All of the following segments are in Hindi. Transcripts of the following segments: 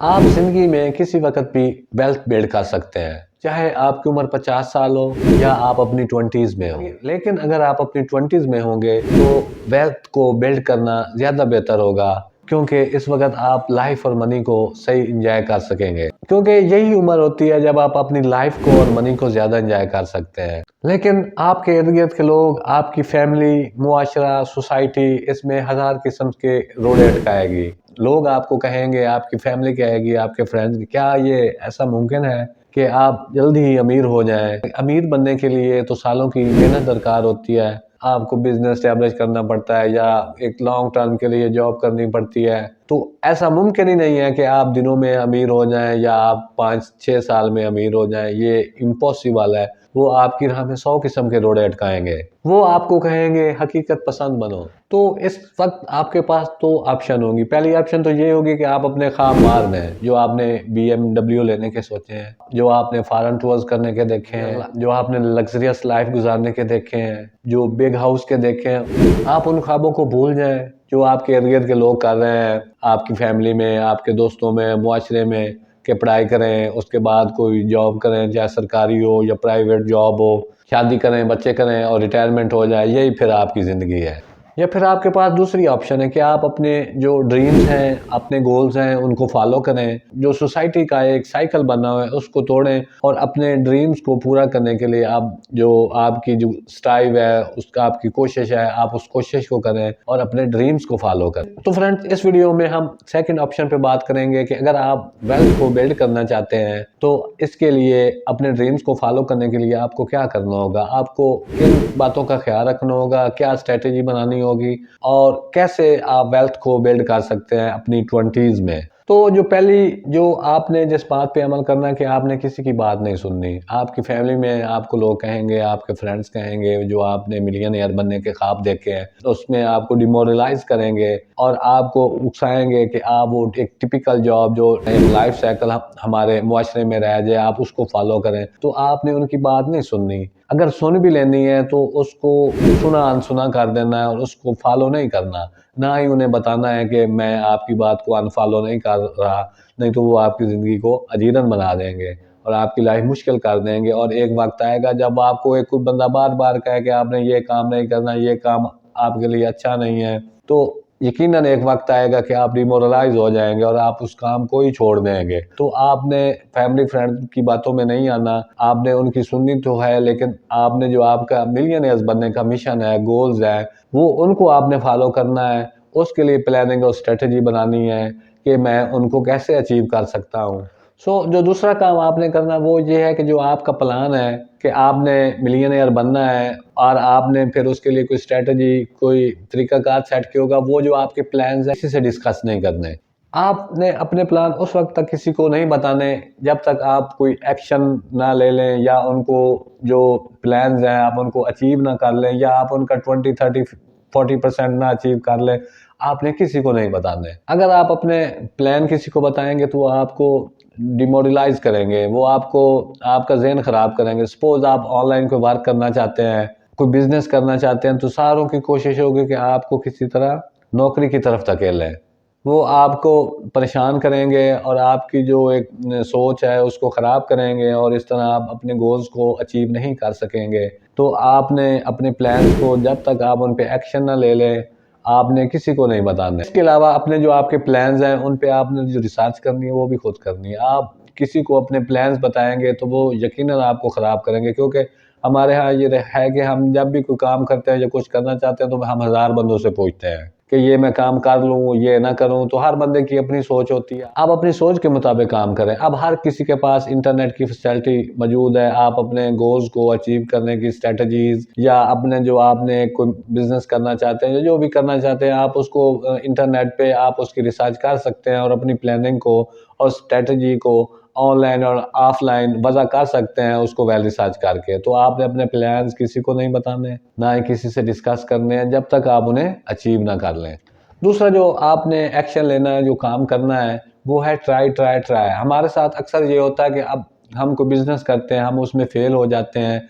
आप जिंदगी में किसी वक्त भी वेल्थ बिल्ड कर सकते हैं, चाहे आपकी उम्र 50 साल हो या आप अपनी 20s में हो। लेकिन अगर आप अपनी 20s में होंगे तो वेल्थ को बिल्ड करना ज़्यादा बेहतर होगा, क्योंकि इस वक्त आप लाइफ और मनी को सही इंजॉय कर सकेंगे, क्योंकि यही उम्र होती है जब आप अपनी लाइफ को और मनी को ज़्यादा इंजॉय कर सकते हैं। लेकिन आपके इर्द गिर्द के लोग, आपकी फैमिली, मुआशरा, सोसाइटी, इसमें हज़ार किस्म के रोड़े अटकाएगी। लोग आपको कहेंगे, आपकी फैमिली कहेगी, आपके फ्रेंड्स, क्या ये ऐसा मुमकिन है कि आप जल्दी ही अमीर हो जाएं? अमीर बनने के लिए तो सालों की मेहनत दरकार होती है। आपको बिजनेस एस्टेब्लिश करना पड़ता है या एक लॉन्ग टर्म के लिए जॉब करनी पड़ती है। तो ऐसा मुमकिन ही नहीं है कि आप दिनों में अमीर हो जाएं या आप 5-6 साल में अमीर हो जाएं। ये इम्पॉसिबल है। वो आपकी राह में 100 किस्म के रोड़े अटकाएंगे। वो आपको कहेंगे हकीकत पसंद बनो। तो इस वक्त आपके पास 2 ऑप्शन होंगी। पहली ऑप्शन तो ये होगी कि आप अपने ख्वाब मार दें, जो आपने BMW लेने के सोचे हैं, जो आपने फॉरेन टूर्स करने के देखे हैं, जो आपने लग्जरियस लाइफ गुजारने के देखे हैं, जो बिग हाउस के देखे हैं। आप उन ख्वाबों को भूल जाएं जो आपके इर्द गिर्द के लोग कर रहे हैं, आपकी फैमिली में, आपके दोस्तों में, मुआशरे में, कि पढ़ाई करें, उसके बाद कोई जॉब करें, चाहे सरकारी हो या प्राइवेट जॉब हो, शादी करें, बच्चे करें और रिटायरमेंट हो जाए। यही फिर आपकी ज़िंदगी है। या फिर आपके पास दूसरी ऑप्शन है कि आप अपने जो ड्रीम्स हैं, अपने गोल्स हैं, उनको फॉलो करें। जो सोसाइटी का एक साइकिल बना हुआ है उसको तोड़ें और अपने ड्रीम्स को पूरा करने के लिए आप जो आपकी जो स्ट्राइव है, उसका आपकी कोशिश है, आप उस कोशिश को करें और अपने ड्रीम्स को फॉलो करें। तो फ्रेंड्स, इस वीडियो में हम सेकंड ऑप्शन पे बात करेंगे कि अगर आप वेल्थ को बिल्ड करना चाहते हैं तो इसके लिए अपने ड्रीम्स को फॉलो करने के लिए आपको क्या करना होगा, आपको किन बातों का ख्याल रखना होगा, क्या स्ट्रेटेजी बनानी होगी और कैसे आप वेल्थ को बिल्ड कर सकते हैं अपनी 20s में। तो जो आपने जिस बात पे अमल करना है कि आपने किसी की बात नहीं सुननी। आपकी फैमिली में आपको लोग कहेंगे, आपके फ्रेंड्स कहेंगे, जो आपने मिलियनेयर बनने के ख्वाब देखे हैं, उसमें आपको डिमोरलाइज करेंगे और आपको उकसाएंगे कि आप वो एक टिपिकल जॉब जो एक लाइफ साइकिल हमारे मुआशरे में रह जाए, आप उसको फॉलो करें। तो आपने उनकी बात नहीं सुननी। अगर सुन भी लेनी है तो उसको सुना अनसुना कर देना है और उसको फॉलो नहीं करना। ना ही उन्हें बताना है कि मैं आपकी बात को अनफॉलो नहीं कर रहा, नहीं तो वो आपकी ज़िंदगी को अजीरन बना देंगे और आपकी लाइफ मुश्किल कर देंगे। और एक वक्त आएगा जब आपको एक कोई बंदा बार बार कहे कि आपने ये काम नहीं करना, ये काम आपके लिए अच्छा नहीं है, तो यकीनन एक वक्त आएगा कि आप डिमोरलाइज हो जाएंगे और आप उस काम को ही छोड़ देंगे। तो आपने फैमिली फ्रेंड की बातों में नहीं आना। आपने उनकी सुननी तो है, लेकिन आपने जो आपका मिलियनेयर्स बनने का मिशन है, गोल्स है, वो उनको आपने फॉलो करना है। उसके लिए प्लानिंग और स्ट्रेटजी बनानी है कि मैं उनको कैसे अचीव कर सकता हूँ। जो दूसरा काम आपने करना वो ये है कि जो आपका प्लान है कि आपने मिलियनेयर बनना है और आपने फिर उसके लिए कोई स्ट्रेटजी, कोई तरीकाकार सेट किया होगा, वो जो आपके प्लान्स हैं किसी से डिस्कस नहीं करने। आपने अपने प्लान उस वक्त तक किसी को नहीं बताने जब तक आप कोई एक्शन ना ले लें या उनको जो प्लान्स हैं आप उनको अचीव ना कर लें या आप उनका 20-30-40% ना अचीव कर लें। आपने किसी को नहीं बताने। अगर आप अपने प्लान किसी को बताएंगे तो वो आपको डिमोरलाइज करेंगे, वो आपको आपका ज़हन ख़राब करेंगे। सपोज़ आप ऑनलाइन कोई वर्क करना चाहते हैं, कोई बिज़नेस करना चाहते हैं, तो सारों की कोशिश होगी कि आपको किसी तरह नौकरी की तरफ धकेलें। वो आपको परेशान करेंगे और आपकी जो एक सोच है उसको ख़राब करेंगे और इस तरह आप अपने गोल्स को अचीव नहीं कर सकेंगे। तो आपने अपने प्लान्स को जब तक आप उन पे एक्शन ना ले लें, आपने किसी को नहीं बताना है। इसके अलावा अपने जो आपके प्लान्स हैं उन पे आपने जो रिसर्च करनी है वो भी खुद करनी है। आप किसी को अपने प्लान्स बताएंगे तो वो यकीनन आपको ख़राब करेंगे, क्योंकि हमारे यहाँ ये है कि हम जब भी कोई काम करते हैं या कुछ करना चाहते हैं तो हम हज़ार बंदों से पूछते हैं कि ये मैं काम कर लूँ, ये ना करूँ। तो हर बंदे की अपनी सोच होती है। आप अपनी सोच के मुताबिक काम करें। अब हर किसी के पास इंटरनेट की फैसिलिटी मौजूद है। आप अपने गोल्स को अचीव करने की स्ट्रेटजीज या अपने जो आपने कोई बिजनेस करना चाहते हैं या जो भी करना चाहते हैं, आप उसको इंटरनेट पे आप उसकी रिसर्च कर सकते हैं और अपनी प्लानिंग को और स्ट्रेटजी को ऑनलाइन और ऑफलाइन वज़ा कर सकते हैं उसको वेल रिसर्च करके। तो आपने अपने प्लान्स किसी को नहीं बताने, ना ही किसी से डिस्कस करने हैं जब तक आप उन्हें अचीव ना कर लें। दूसरा जो आपने एक्शन लेना है, जो काम करना है, वो है ट्राई ट्राई ट्राई। हमारे साथ अक्सर ये होता है कि अब हम कोई बिज़नेस करते हैं, हम उसमें फ़ेल हो जाते हैं,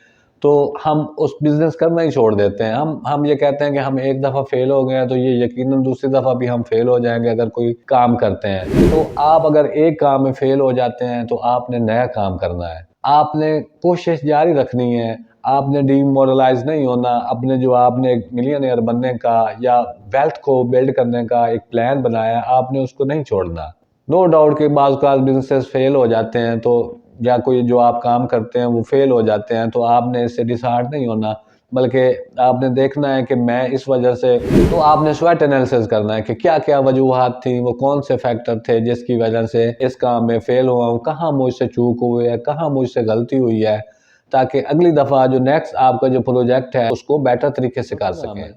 तो हम उस बिजनेस करना ही छोड़ देते हैं। हम ये कहते हैं कि हम एक दफ़ा फेल हो गए हैं तो ये यकीनन दूसरी दफ़ा भी हम फेल हो जाएंगे अगर कोई काम करते हैं। तो आप अगर एक काम में फेल हो जाते हैं तो आपने नया काम करना है, आपने कोशिश जारी रखनी है, आपने डीमोरलाइज नहीं होना। अपने जो आपने एक मिलियनेयर बनने का या वेल्थ को बिल्ड करने का एक प्लान बनाया, आपने उसको नहीं छोड़ना। नो डाउट कि बाज़ बिजनेसेस फेल हो जाते हैं, तो या कोई जो आप काम करते हैं वो फेल हो जाते हैं, तो आपने इससे डिसहार्ट नहीं होना, बल्कि आपने देखना है कि मैं इस वजह से, तो आपने स्वॉट एनालिसिस करना है कि क्या क्या वजूहात थी, वो कौन से फैक्टर थे जिसकी वजह से इस काम में फेल हुआ हूँ, कहाँ मुझसे चूक हुई है, कहाँ मुझसे गलती हुई है, ताकि अगली दफ़ा जो नेक्स्ट आपका जो प्रोजेक्ट है उसको बेटर तरीके से कर सकें।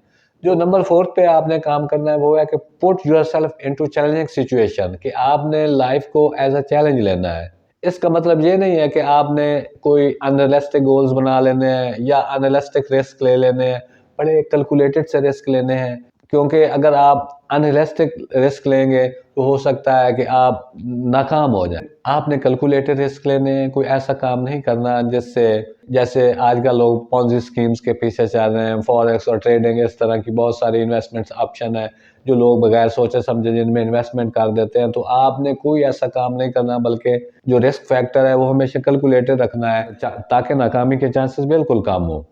जो नंबर 4 पे आपने काम करना है वो है कि put yourself into challenging situation, कि आपने लाइफ को एज अ चैलेंज लेना है। इसका मतलब ये नहीं है कि आपने कोई अनरियलिस्टिक गोल्स बना लेने हैं या अनरियलिस्टिक रिस्क ले लेने हैं, बड़े कैलकुलेटेड से रिस्क लेने हैं, क्योंकि अगर आप अनरियलिस्टिक रिस्क लेंगे तो हो सकता है कि आप नाकाम हो जाएं। आपने कैलकुलेटेड रिस्क लेने हैं, कोई ऐसा काम नहीं करना जिससे, जैसे आजकल लोग पॉन्जी स्कीम्स के पीछे चल रहे हैं, फॉरेक्स और ट्रेडिंग, इस तरह की बहुत सारी इन्वेस्टमेंट्स ऑप्शन है जो लोग बगैर सोचे समझे जिनमें इन्वेस्टमेंट कर देते हैं। तो आपने कोई ऐसा काम नहीं करना, बल्कि जो रिस्क फैक्टर है वो हमेशा कैलकुलेटेड रखना है ताकि नाकामी के चांसेस बिल्कुल कम हो।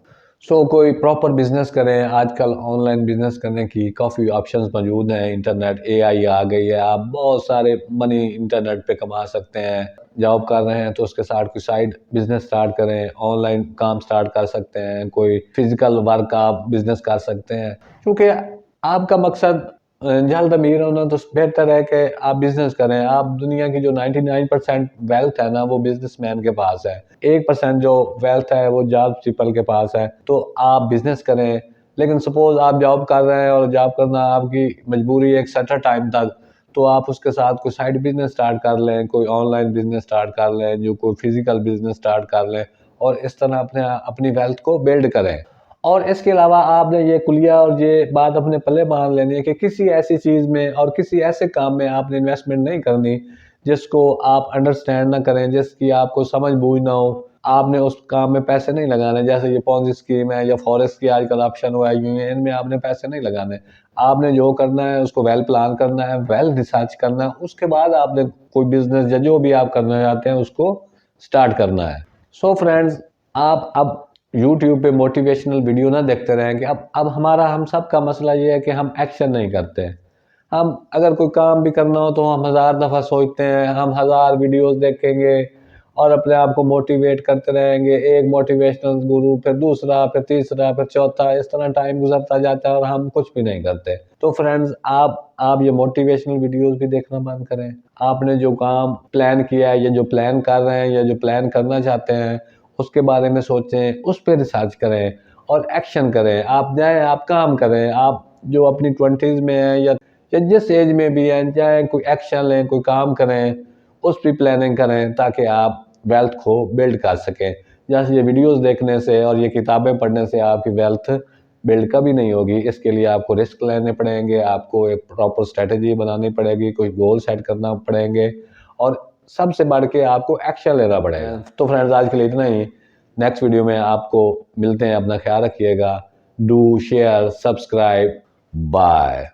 कोई प्रॉपर बिजनेस करें। आजकल ऑनलाइन बिजनेस करने की काफ़ी ऑप्शंस मौजूद हैं, इंटरनेट, एआई आ गई है, आप बहुत सारे मनी इंटरनेट पे कमा सकते हैं। जॉब कर रहे हैं तो उसके साथ कोई साइड बिजनेस स्टार्ट करें, ऑनलाइन काम स्टार्ट कर सकते हैं, कोई फिजिकल वर्क आप बिजनेस कर सकते हैं, क्योंकि आपका मकसद जल्द अमीर होना, तो बेहतर है कि आप बिजनेस करें। आप दुनिया की जो 99% वेल्थ है ना वो बिजनेसमैन के पास है, 1% जो वेल्थ है वो जॉब पीपल के पास है। तो आप बिजनेस करें। लेकिन सपोज आप जॉब कर रहे हैं और जॉब करना आपकी मजबूरी है एक सर्टेन टाइम तक, तो आप उसके साथ कोई साइड बिजनेस स्टार्ट कर लें, कोई ऑनलाइन बिजनेस स्टार्ट कर लें, जो कोई फिजिकल बिजनेस स्टार्ट कर लें, और इस तरह अपनी वेल्थ को बिल्ड करें। और इसके अलावा आपने ये कुलिया और ये बात अपने पल्ले बांध लेनी है कि किसी ऐसी चीज़ में और किसी ऐसे काम में आपने इन्वेस्टमेंट नहीं करनी जिसको आप अंडरस्टैंड ना करें, जिसकी आपको समझ बूझ ना हो। आपने उस काम में पैसे नहीं लगाने, जैसे ये पॉन्जी स्कीम है या फॉरेक्स की आजकल ऑप्शन हुआ है, इनमें आपने पैसे नहीं लगाने। आपने जो करना है उसको वेल प्लान करना है, वेल रिसर्च करना है, उसके बाद आपने कोई बिजनेस या जो भी आप करना चाहते हैं उसको स्टार्ट करना है। फ्रेंड्स, आप अब यूट्यूब पे मोटिवेशनल वीडियो ना देखते रहें कि अब हम सब का मसला ये है कि हम एक्शन नहीं करते हैं। हम अगर कोई काम भी करना हो तो हम हज़ार दफ़ा सोचते हैं, हम हज़ार वीडियोस देखेंगे और अपने आप को मोटिवेट करते रहेंगे, एक मोटिवेशनल गुरु, फिर दूसरा, फिर तीसरा, फिर चौथा, इस तरह टाइम गुजरता जाता है और हम कुछ भी नहीं करते। तो फ्रेंड्स, आप ये मोटिवेशनल वीडियोस भी देखना बंद करें। आपने जो काम प्लान किया है या जो प्लान कर रहे हैं या जो प्लान करना चाहते हैं उसके बारे में सोचें, उस पे रिसर्च करें और एक्शन करें। आप जाएँ, आप काम करें। आप जो अपनी 20s में हैं या जिस एज में भी हैं, चाहे कोई एक्शन लें, कोई काम करें, उस पे प्लानिंग करें ताकि आप वेल्थ को बिल्ड कर सकें। जैसे ये वीडियोस देखने से और ये किताबें पढ़ने से आपकी वेल्थ बिल्ड कभी नहीं होगी। इसके लिए आपको रिस्क लेने पड़ेंगे, आपको एक प्रॉपर स्ट्रैटेजी बनानी पड़ेगी, कोई गोल सेट करना पड़ेंगे और सबसे बढ़ के आपको एक्शन लेना पड़ेगा। तो फ्रेंड्स, आज के लिए इतना ही। नेक्स्ट वीडियो में आपको मिलते हैं। अपना ख्याल रखिएगा। Do share, subscribe, bye.